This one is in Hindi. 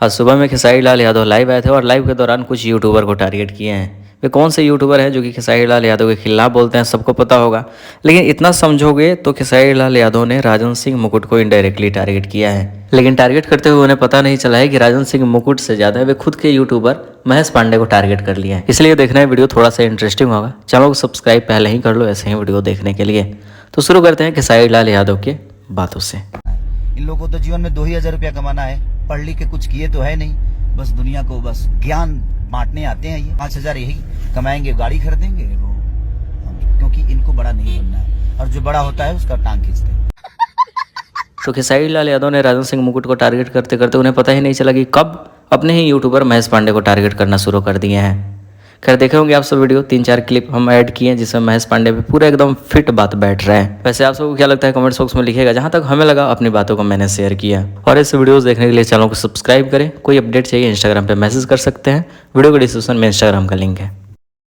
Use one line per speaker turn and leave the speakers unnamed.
आज सुबह में खेसारी लाल यादव लाइव आए थे और लाइव के दौरान कुछ यूट्यूबर को टारगेट किए हैं। वे कौन से यूट्यूबर हैं जो कि खेसारी लाल यादव के खिलाफ बोलते हैं, सबको पता होगा। लेकिन इतना समझोगे तो खेसारी लाल यादव ने राजन सिंह मुकुट को इनडायरेक्टली टारगेट किया है। लेकिन टारगेट करते हुए उन्हें पता नहीं चला है कि राजन सिंह मुकुट से ज़्यादा वे खुद के यूट्यूबर महेश पांडे को टारगेट कर लिया है। इसलिए देखना है वीडियो थोड़ा सा इंटरेस्टिंग होगा। चैनल को सब्सक्राइब पहले ही कर लो ऐसे ही वीडियो देखने के लिए। तो शुरू करते हैं खेसारी लाल यादव के बातों से।
इन लोगों को तो जीवन में 2,000 रुपया कमाना है, पढ़ लिख के कुछ किए तो है नहीं, बस दुनिया को बस ज्ञान बांटने आते हैं। ये 5,000 यही कमाएंगे, गाड़ी खरीदेंगे वो, क्योंकि इनको बड़ा नहीं बनना है और जो बड़ा होता है उसका टांग खींचते हैं।
तो खेसारी लाल यादव ने राजन सिंह मुकुट को टारगेट करते करते उन्हें पता ही नहीं चला कि कब अपने ही यूट्यूबर महेश पांडे को टारगेट करना शुरू कर दिए हैं। खैर देखे होंगे आप सब वीडियो, 3-4 क्लिप हम ऐड किए हैं जिसमें महेश पांडे पे पूरा एकदम फिट बात बैठ रहा है। वैसे आप सबको क्या लगता है कमेंट बॉक्स में लिखिएगा। जहां तक हमें लगा अपनी बातों को मैंने शेयर किया। और ऐसे वीडियोस देखने के लिए चैनल को सब्सक्राइब करें। कोई अपडेट चाहिए इंस्टाग्राम पे मैसेज कर सकते हैं। वीडियो के डिस्क्रिप्शन में इंस्टाग्राम का लिंक है।